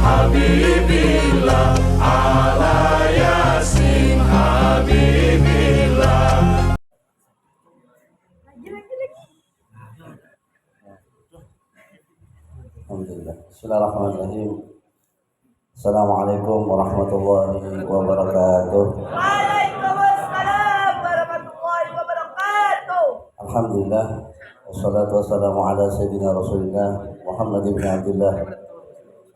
Habibillah ala Yasin Habibillah. Alhamdulillah. Bismillahirrahmanirrahim. Assalamualaikum warahmatullahi wabarakatuh. Waalaikumsalam warahmatullahi wabarakatuh. Alhamdulillah. Wassalatu wassalamu ala sayyidina Rasulillah Muhammad ibn Abdullah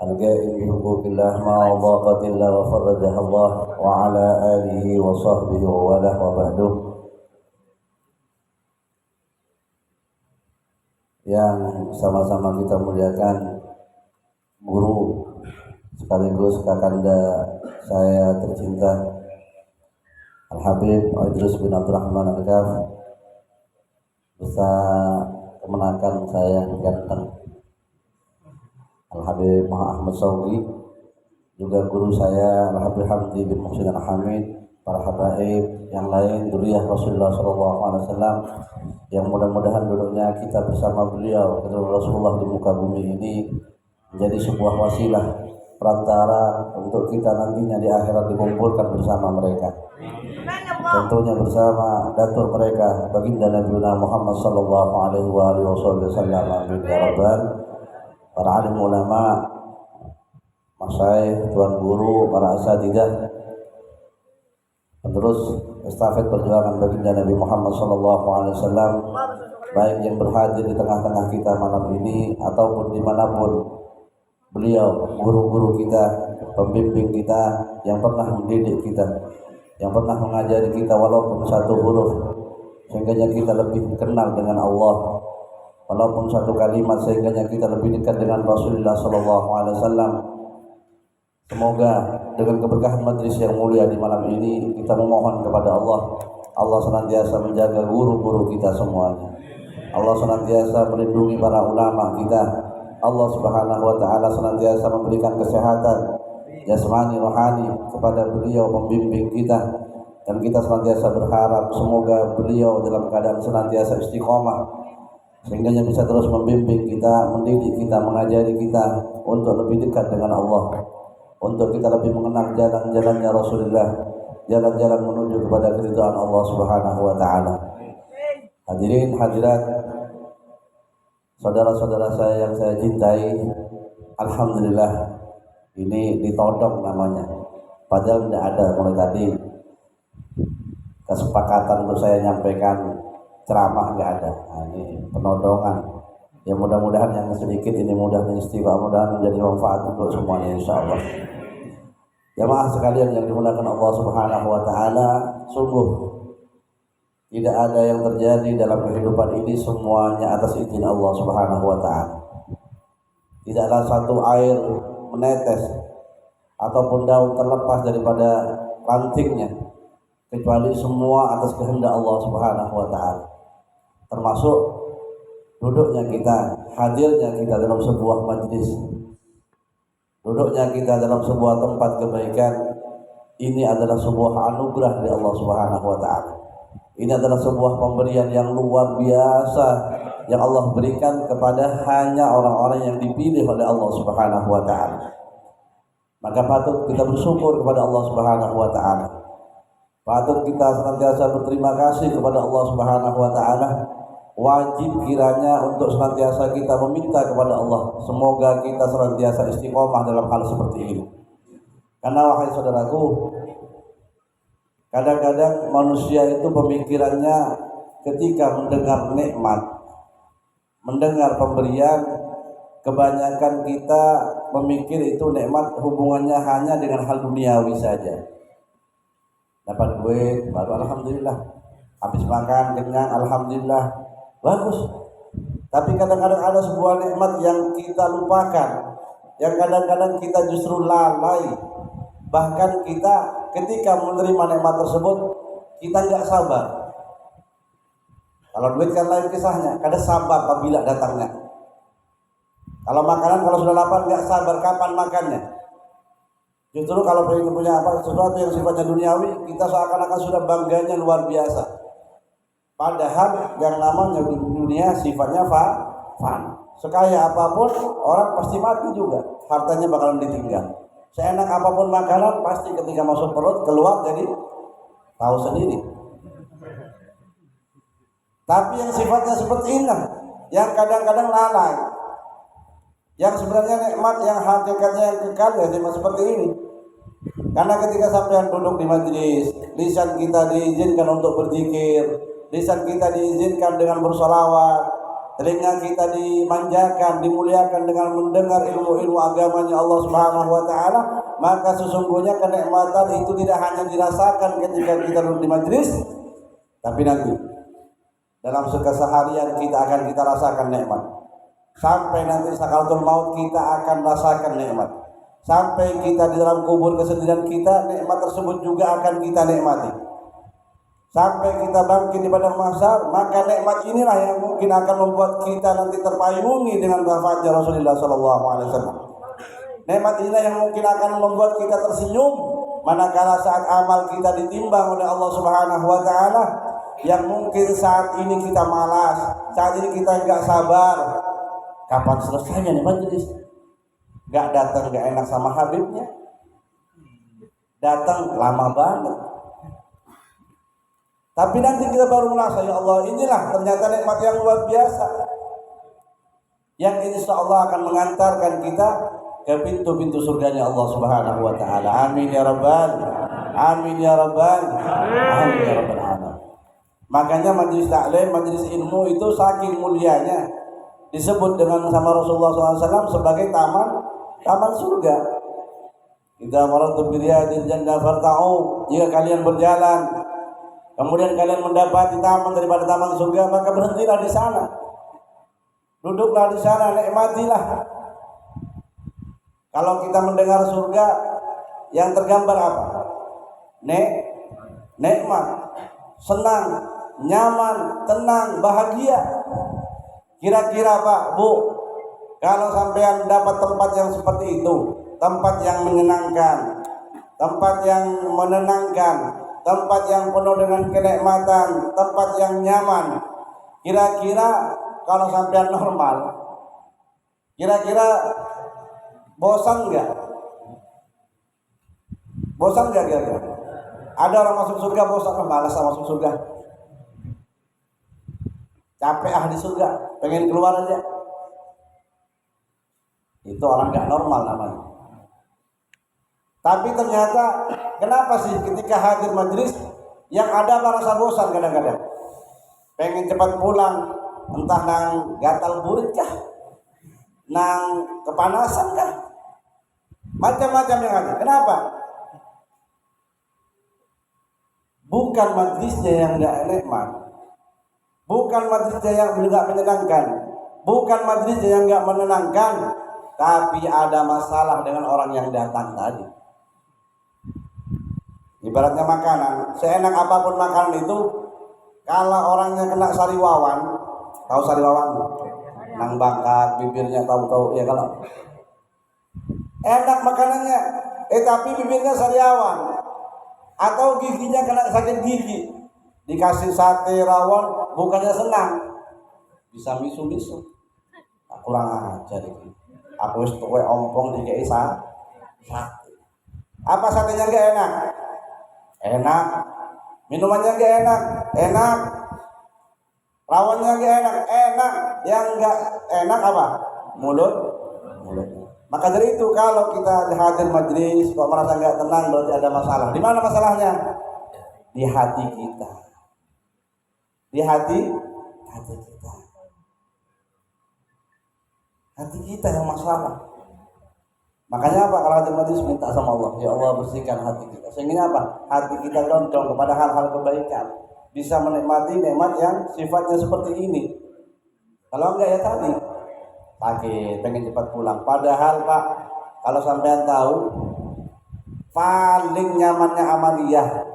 al-ga'im bi huquqillah ma wadaqatillah wa farrajaha Allah wa ala alihi wa sahbihi wa walah wa ba'duh. Yang sama-sama kita muliakan guru sekaligus kakanda saya tercinta Al-Habib Idrus bin Abdurrahman Al-Kaf, beserta kemenakan saya ganteng Al-Habib Ahmad Saudi, juga guru saya Al-Habib Hamdi bin Muhsin Al-Hamid, para habaib yang lain, dzurriyyah Rasulullah SAW, yang mudah-mudahan duduknya kita bersama beliau Rasulullah di muka bumi ini menjadi sebuah wasilah perantara untuk kita nantinya di akhirat dikumpulkan bersama mereka, tentunya bersama datur mereka baginda Nabi Muhammad sallallahu alaihi wasallam. Amin ya rabbal. Para alim ulama, masyayikh, tuan guru, para asatidzah, penerus estafet perjuangan baginda Nabi Muhammad sallallahu alaihi wasallam, baik yang berhadir di tengah-tengah kita malam ini ataupun dimanapun beliau, guru-guru kita, pembimbing kita, yang pernah mendidik kita, yang pernah mengajari kita walaupun satu huruf sehingga kita lebih kenal dengan Allah, walaupun satu kalimat sehingga kita lebih dekat dengan Rasulullah sallallahu alaihi wasallam. Semoga dengan keberkahan majlis yang mulia di malam ini kita memohon kepada Allah senantiasa menjaga guru-guru kita semuanya. Allah senantiasa melindungi para ulama kita. Allah Subhanahu wa taala senantiasa memberikan kesehatan jasmani rohani kepada beliau pembimbing kita, dan kita senantiasa berharap semoga beliau dalam keadaan senantiasa istiqomah sehingga bisa terus membimbing kita, mendidik kita, mengajari kita untuk lebih dekat dengan Allah, untuk kita lebih mengenal jalan-jalannya Rasulullah, jalan-jalan menuju kepada keridhaan Allah Subhanahu wa taala. Hadirin hadirat, saudara-saudara saya yang saya cintai, alhamdulillah ini ditodong namanya. Padahal tidak ada mulai tadi kesepakatan untuk saya nyampaikan ceramah, nggak ada. Nah, ini penodongan. Ya mudah-mudahan yang sedikit ini mudah istiqomah, mudah menjadi manfaat untuk semuanya insyaallah. Jamaah sekalian yang dimuliakan Allah Subhanahu wa taala, sungguh tidak ada yang terjadi dalam kehidupan ini semuanya atas izin Allah Subhanahu wa taala. Tidaklah satu air menetes ataupun daun terlepas daripada rantingnya kecuali semua atas kehendak Allah Subhanahu wa taala. Termasuk duduknya kita, hadirnya kita dalam sebuah majlis, duduknya kita dalam sebuah tempat kebaikan, ini adalah sebuah anugerah dari Allah Subhanahu wa taala. Ini adalah sebuah pemberian yang luar biasa yang Allah berikan kepada hanya orang-orang yang dipilih oleh Allah Subhanahu wa taala. Maka patut kita bersyukur kepada Allah Subhanahu wa taala. Patut kita senantiasa berterima kasih kepada Allah Subhanahu wa taala. Wajib kiranya untuk senantiasa kita meminta kepada Allah, semoga kita senantiasa istiqomah dalam hal seperti ini. Karena wahai saudaraku, kadang-kadang manusia itu pemikirannya ketika mendengar nikmat, mendengar pemberian, kebanyakan kita memikir itu nikmat hubungannya hanya dengan hal duniawi saja. Dapat duit baru alhamdulillah, habis makan kenyang alhamdulillah, bagus. Tapi kadang-kadang ada sebuah nikmat yang kita lupakan, yang kadang-kadang kita justru lalai. Bahkan kita ketika menerima nikmat tersebut kita nggak sabar. Kalau duit kan lain kisahnya, kadang sabar apabila datangnya. Kalau makanan, kalau sudah lapar nggak sabar kapan makannya. Justru kalau pengen punya apa sesuatu yang sifatnya duniawi, kita seakan-akan sudah bangganya luar biasa. Padahal yang namanya dunia sifatnya fana. sekaya apapun orang pasti mati juga, hartanya bakalan ditinggal. Seenak apapun makanan pasti ketika masuk perut keluar jadi tahu sendiri. Tapi yang sifatnya seperti ini, yang kadang-kadang lalai, yang sebenarnya nikmat yang hakikatnya yang kekal ya seperti ini. Karena ketika sampai duduk di majelis, lisan kita diizinkan untuk berzikir, lisan kita diizinkan dengan bersolawat, telinga kita dimanjakan, dimuliakan dengan mendengar ilmu-ilmu agamanya Allah Subhanahu wa taala, maka sesungguhnya kenikmatan itu tidak hanya dirasakan ketika kita duduk di majelis, tapi nanti dalam keseharian kita akan kita rasakan nikmat. Sampai nanti sakaratul maut kita akan rasakan nikmat. Sampai kita di dalam kubur kesendirian kita, nikmat tersebut juga akan kita nikmati. Sampai kita bangkit di padang mahsyar, maka nikmat inilah yang mungkin akan membuat kita nanti terpayungi dengan syafaatnya Rasulullah SAW. Nikmat inilah yang mungkin akan membuat kita tersenyum manakala saat amal kita ditimbang oleh Allah Subhanahu wa taala, yang mungkin saat ini kita malas, saat ini kita enggak sabar. Kapan selesainya nih majelis? Enggak datang, enggak enak sama Habibnya. Datang lama banget. Tapi nanti kita baru merasa, ya Allah, inilah ternyata nikmat yang luar biasa, yang insya Allah akan mengantarkan kita ke pintu-pintu surganya Allah Subhanahu wa taala. Amin ya rabbal, amin ya rabbal, amin ya rabbal alamin. Makanya majelis taklim, majelis ilmu itu saking mulianya disebut dengan sama Rasulullah SAW sebagai taman surga. Idza maratu bi riyadil jannah farta'u, jika kalian berjalan kemudian kalian mendapati taman daripada taman surga, maka berhentilah di sana. Duduklah di sana, nikmatilah. Kalau kita mendengar surga yang tergambar apa? Nikmat, senang, nyaman, tenang, bahagia. Kira-kira Pak, Bu, kalau sampean dapat tempat yang seperti itu, tempat yang menyenangkan, tempat yang menenangkan, tempat yang penuh dengan kenikmatan, tempat yang nyaman, kira-kira kalau sampean normal, kira-kira bosan enggak? Bosan enggak kira-kira? Ada orang masuk surga bosan, malas masuk surga, capek di surga, pengen keluar aja. Itu orang enggak normal namanya. Tapi ternyata kenapa sih ketika hadir majelis yang ada rasa bosan kadang-kadang, pengen cepat pulang, entah nang gatal burit kah, nang kepanasan kah, macam-macam yang ada. Kenapa? Bukan majelisnya yang enggak nikmat, bukan majelisnya yang enggak menyenangkan, bukan majelisnya yang enggak menenangkan, tapi ada masalah dengan orang yang datang tadi. Ibaratnya makanan, seenak apapun makanan itu, kalau orangnya kena sariwawan, tahu sariwawan? Nang bangkak bibirnya, tahu ya kalau enak makanannya, tapi bibirnya sariawan, atau giginya kena sakit gigi, dikasih sate rawon bukannya senang, bisa misu-misu. Kurang ajar ini. Aku wis tuwe ompong dikei sate. Apa satenya enggak enak? Enak. Minumannya enggak enak? Enak. Rawonnya enggak enak? Enak. Yang enggak enak apa? Mulut. Maka dari itu kalau kita hadir majelis kok merasa enggak tenang, berarti ada masalah. Di mana masalahnya? Di hati kita. Di hati kita. Hati kita yang masalah. Makanya apa? Kalau hadir majelis minta sama Allah, ya Allah bersihkan hati kita. Sehingga apa? Hati kita condong kepada hal-hal kebaikan, bisa menikmati nikmat yang sifatnya seperti ini. Kalau enggak ya tadi sakit, pengen cepat pulang. Padahal Pak, kalau sampean tahu, paling nyamannya amaliyah,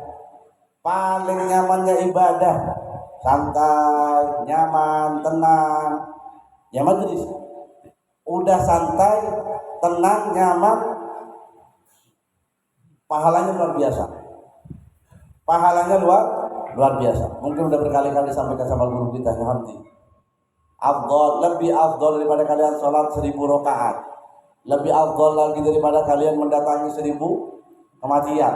paling nyamannya ibadah, santai, nyaman, tenang, ya majelis. Udah santai, tenang, nyaman, pahalanya luar biasa. Pahalanya luar biasa. Mungkin udah berkali-kali sampaikan sama guru kita, Hamdi. lebih afdol daripada kalian sholat 1000 rakaat, lebih afdol lagi daripada kalian mendatangi 1000 kematian.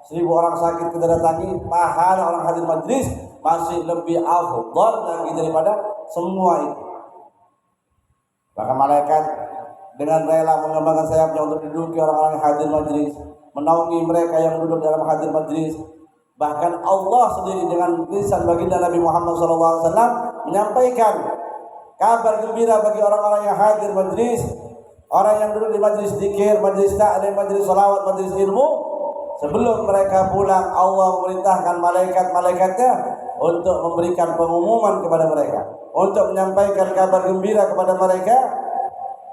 1000 orang sakit kita datangi, pahala orang hadir majlis masih lebih afdol lagi daripada semua itu. Maka malaikat dengan rela mengembangkan sayapnya untuk menduduki orang-orang yang hadir majlis, menaungi mereka yang duduk dalam hadir majlis. Bahkan Allah sendiri dengan lisan baginda Nabi Muhammad SAW menyampaikan kabar gembira bagi orang-orang yang hadir majlis, orang yang duduk di majlis zikir, majlis ta'lim, majlis salawat, majlis ilmu. Sebelum mereka pulang, Allah memerintahkan malaikat-malaikatnya untuk memberikan pengumuman kepada mereka, untuk menyampaikan kabar gembira kepada mereka.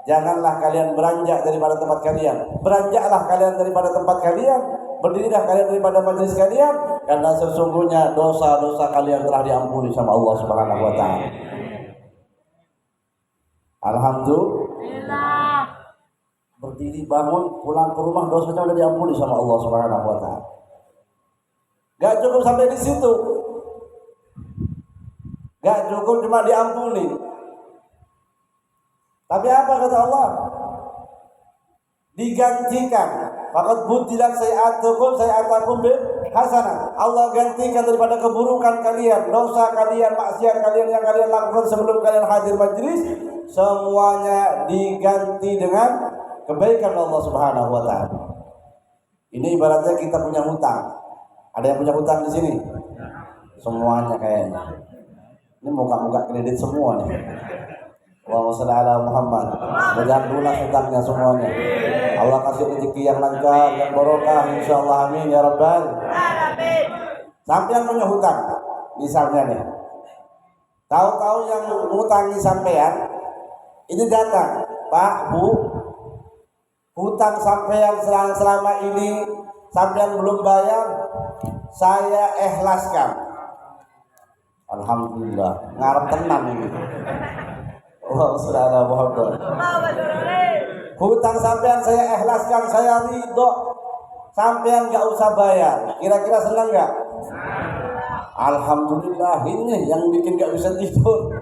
Janganlah kalian beranjak daripada tempat kalian, beranjaklah kalian daripada tempat kalian, berdirilah kalian daripada majlis kalian, karena sesungguhnya dosa-dosa kalian telah diampuni sama Allah Subhanahu wa taala. Alhamdulillah. Berdiri, bangun, pulang ke rumah, dosanya sudah diampuni sama Allah Subhanahu wa taala. Gak cukup sampai di situ. Gak cukup cuma diampuni. Tapi apa kata Allah? Digantikan. Faqad butilat sayi'atukum bil hasanah. Allah gantikan daripada keburukan kalian, dosa kalian, maksiat kalian yang kalian lakukan sebelum kalian hadir majlis, semuanya diganti dengan kebaikan Allah Subhanahu wa taala. Ini ibaratnya kita punya hutang. Ada yang punya hutang di sini? Semuanya kayaknya. Ini muka-muka kredit semua nih. Allahumma shalli ala Muhammad. Mudah-mudahan lunas hutangnya semuanya. Allah kasih rezeki yang lancar, yang barokah, insyaallah, amin ya rabbal alamin. Sampean punya hutang, misalnya nih. Tahu-tahu yang ngutangi sampean ini datang, Pak, Bu, hutang sampean selama ini sampean belum bayar, saya ikhlaskan. Alhamdulillah, ngarep tenan ini. Allah subhanahu wa ta'ala. Hutang sampean saya ikhlaskan, saya ridho. Sampean gak usah bayar. Kira-kira senang gak? Alhamdulillah, ini yang bikin gak bisa tidur.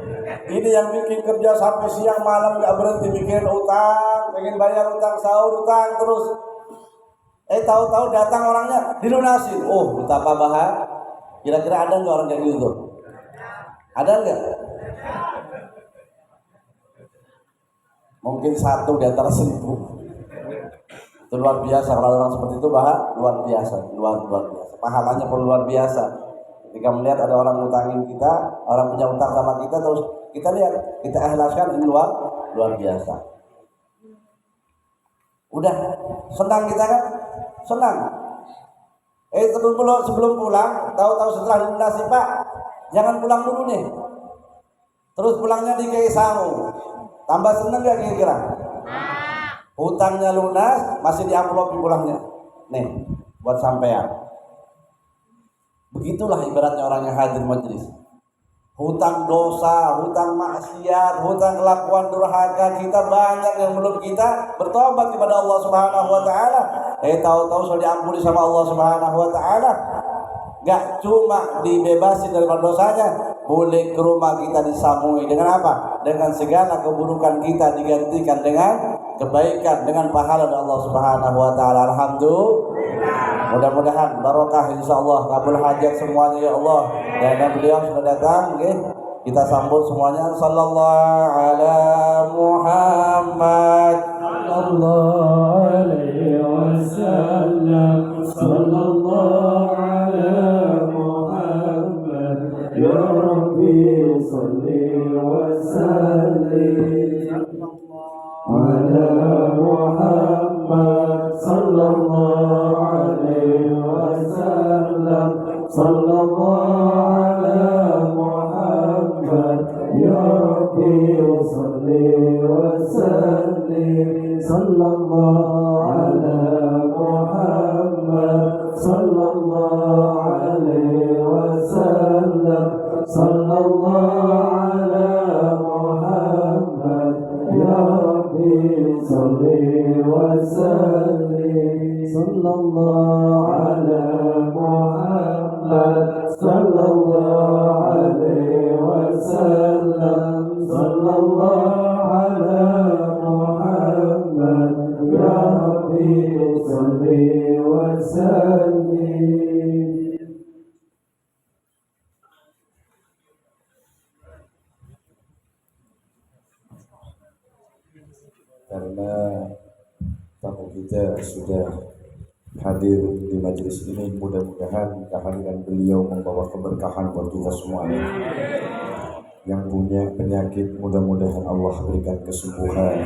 Ini yang bikin kerja sampai siang malam gak berhenti mikirin utang, pengen bayar utang sahur, utang terus. Tahu-tahu datang orangnya dilunasin. Oh, betapa bahagia. Kira-kira ada nggak orang kayak gitu? Ada nggak? Mungkin 1 di antara 1000. Itu luar biasa kalau orang seperti itu, luar biasa, luar biasa. Pahalanya pun luar biasa. Ketika melihat ada orang ngutangin kita, orang punya utang sama kita, terus kita lihat, kita ikhlaskan, ini luar biasa. Udah senang kita kan? Senang. Sebelum pulang, tahu-tahu setelah dilunasi, Pak, jangan pulang dulu nih. Terus pulangnya di Keisamu. Tambah seneng gak kira-kira? Hutangnya lunas, masih di amplop pulangnya. Nih, buat sampean. Begitulah ibaratnya orang yang hadir majlis. Hutang dosa, hutang maksiat, hutang kelakuan durhaka kita banyak yang belum kita bertobat kepada Allah Subhanahu wa taala. Tahu-tahu sudah diampuni sama Allah Subhanahu wa taala. Gak cuma dibebasin dari dosanya, boleh ke rumah kita disamui dengan apa? Dengan segala keburukan kita digantikan dengan kebaikan, dengan pahala dari Allah Subhanahu wa taala. Alhamdulillah. Mudah-mudahan barokah insyaallah, kabul hajat semuanya ya Allah. Dan beliau sudah datang, okay? Kita sambut semuanya. Sallallahu ala Muhammad, sallallahu alaihi wasallam, sallallahu ala Muhammad, ya Rabbi salli wa sallim ala Muhammad, sallallahu alaihi wasallam, sallallahu ala Muhammad, ya Rabbi salli wa sallim, sallallahu ala Muhammad, sallallahu alaihi wasallam, sallallahu ala Muhammad, ya Rabbi salli wa sallim, sallallahu ala Muhammad, sallallahu alaihi wasallam. وسلم صلى الله على محمد يا ربي صل وسلم. Karena tamu kita sudah hadir di majelis ini, mudah-mudahan kehadiran beliau membawa keberkahan buat kita semuanya. Yang punya penyakit mudah-mudahan Allah berikan kesembuhan,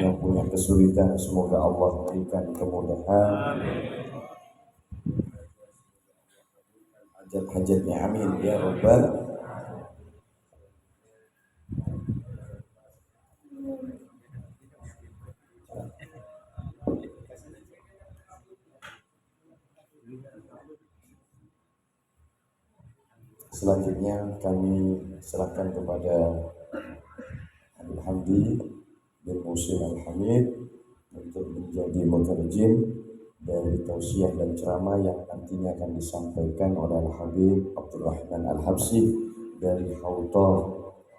yang punya kesulitan semoga Allah berikan kemudahan, hajat-hajatnya amin ya rabbal. Selanjutnya kami serahkan kepada Abdul Hamdi bin Musin Al-Hamid untuk menjadi mutarjim dari tausiah dan ceramah yang nantinya akan disampaikan oleh Al-Habib Abdul Rahman Al-Habsi dari Hautah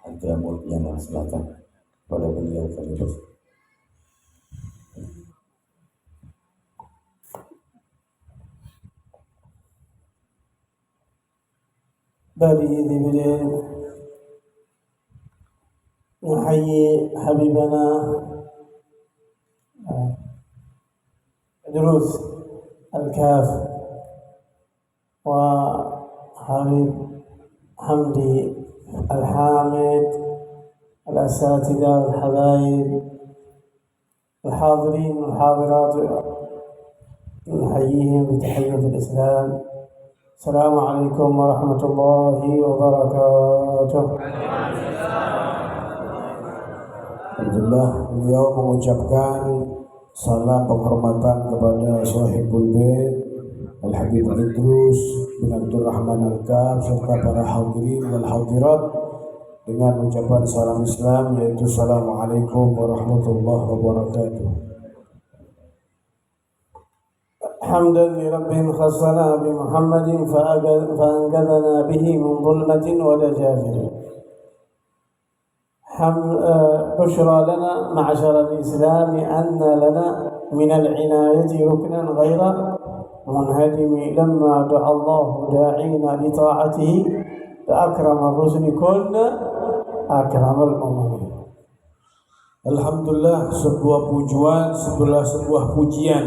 Hadramut Yaman Selatan. Pada beliau kami bersyukur. بادئ ذي بدء نحيي حبيبنا دروس الكاف وحبيب حمدي الحامد، الأساتذة والحبايب الحاضرين والحاضرات، نحييهم بتحية الإسلام. السلام عليكم ورحمة الله وبركاته. Alhamdulillah, beliau mengucapkan salam penghormatan kepada Sahibul Bait Al-Habib Idrus bin Abdul Rahman Al-Kaf serta para hadirin wal hadirat dengan ucapan salam Islam, yaitu Assalamualaikum warahmatullahi wabarakatuh. حمدا لرب خصنا بمحمد فأنقذنا به من ظلمة ودجاجل. بشرى لنا معشر الإسلام أن لنا من العناية ركنا غير منهدم لما دعا الله داعينا لطاعته فأكرم الرسل كنا أكرم الأمم. Alhamdulillah, sebuah pujian sebuah pujian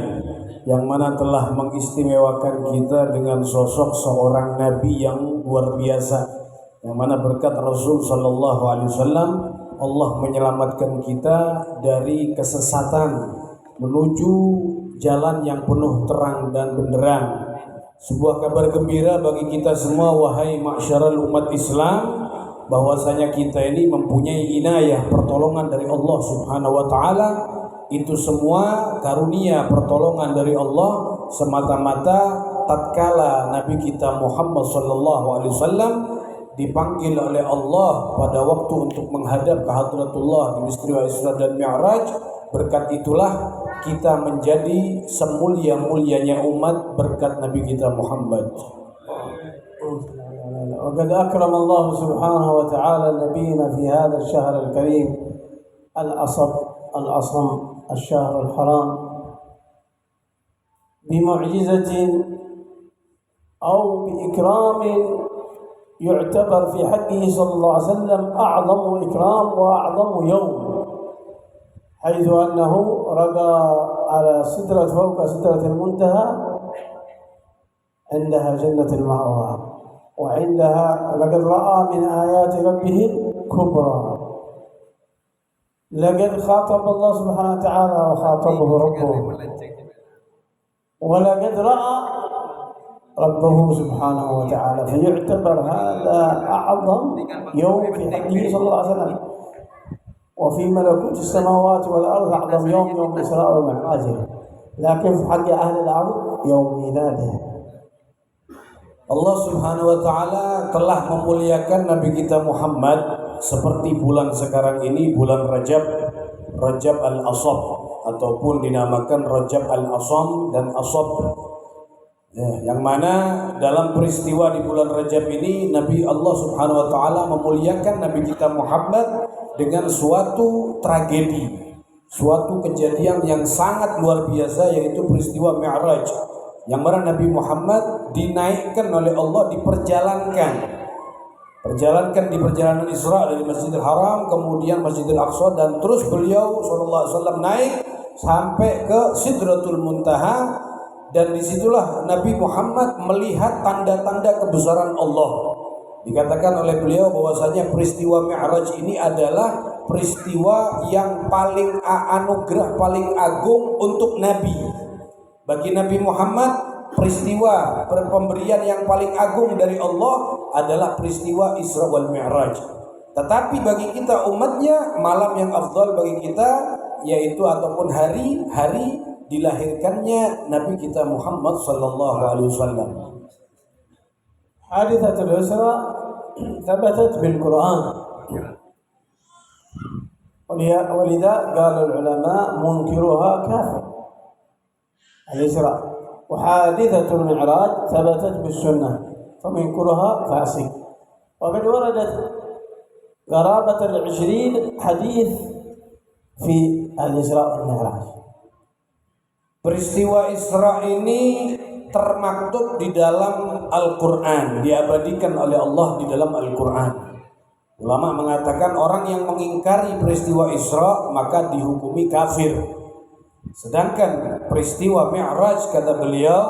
yang mana telah mengistimewakan kita dengan sosok seorang nabi yang luar biasa, yang mana berkat Rasul sallallahu alaihi wasallam Allah menyelamatkan kita dari kesesatan menuju jalan yang penuh terang dan benderang. Sebuah kabar gembira bagi kita semua, wahai ma'syaral umat Islam, bahwasanya kita ini mempunyai inayah, pertolongan dari Allah Subhanahu wa taala. Itu semua karunia pertolongan dari Allah semata-mata tatkala Nabi kita Muhammad sallallahu alaihi wasallam dipanggil oleh Allah pada waktu untuk menghadap ke Hadratullah di peristiwa Isra dan Mi'raj. Berkat itulah kita menjadi semulia-mulianya umat berkat Nabi kita Muhammad. وقد أكرم الله سبحانه وتعالى نبينا في هذا الشهر الكريم الأصم الشهر الحرام بمعجزة أو بإكرام يعتبر في حقه صلى الله عليه وسلم أعظم إكرام وأعظم يوم، حيث أنه رقى على فوق سدرة المنتهى، عندها جنة المأوى، وعندها لقد رأى من آيات ربه الكبرى. لقد خاطب الله سبحانه وتعالى وخاطبه ربه، ولقد رأى ربه سبحانه وتعالى، فيعتبر هذا أعظم يوم في حقه صلى الله عليه وسلم، وفي ملكوت السماوات والأرض أعظم يوم الإسراء والمعراج، لكن في حق أهل الأرض يوم ميلاده. Allah Subhanahu wa taala telah memuliakan Nabi kita Muhammad seperti bulan sekarang ini, bulan Rajab Al-Asab, ataupun dinamakan Rajab Al-Asam dan Asab. Ya, yang mana dalam peristiwa di bulan Rajab ini Nabi Allah Subhanahu wa taala memuliakan Nabi kita Muhammad dengan suatu tragedi, suatu kejadian yang sangat luar biasa, yaitu peristiwa Mi'raj, yang mana Nabi Muhammad dinaikkan oleh Allah, diperjalankan di perjalanan Isra dari Masjidil Haram kemudian Masjidil Aqsa, dan terus beliau sallallahu alaihi wasallam naik sampai ke Sidratul Muntaha. Dan disitulah Nabi Muhammad melihat tanda-tanda kebesaran Allah. Dikatakan oleh beliau bahwasanya peristiwa Mi'raj ini adalah peristiwa yang paling anugerah, paling agung untuk Nabi. Bagi Nabi Muhammad, peristiwa pemberian yang paling agung dari Allah adalah peristiwa Isra wal Mi'raj. Tetapi bagi kita umatnya, malam yang afdal bagi kita yaitu ataupun hari dilahirkannya Nabi kita Muhammad sallallahu alaihi wasallam. حادثة الإسراء ثبتت بالقرآن، ولذا قال العلماء منكرها كافر الإسراء، وحادثة المعراج ثبتت بالسنة فمنكرها فاسق. وقد وردت قرابة 20 حديث في الإسراء والمعراج. Peristiwa Isra ini termaktub di dalam Al-Quran, diabadikan oleh Allah di dalam Al-Quran. Ulama mengatakan orang yang mengingkari peristiwa Isra maka dihukumi kafir. Sedangkan peristiwa Mi'raj, kata beliau,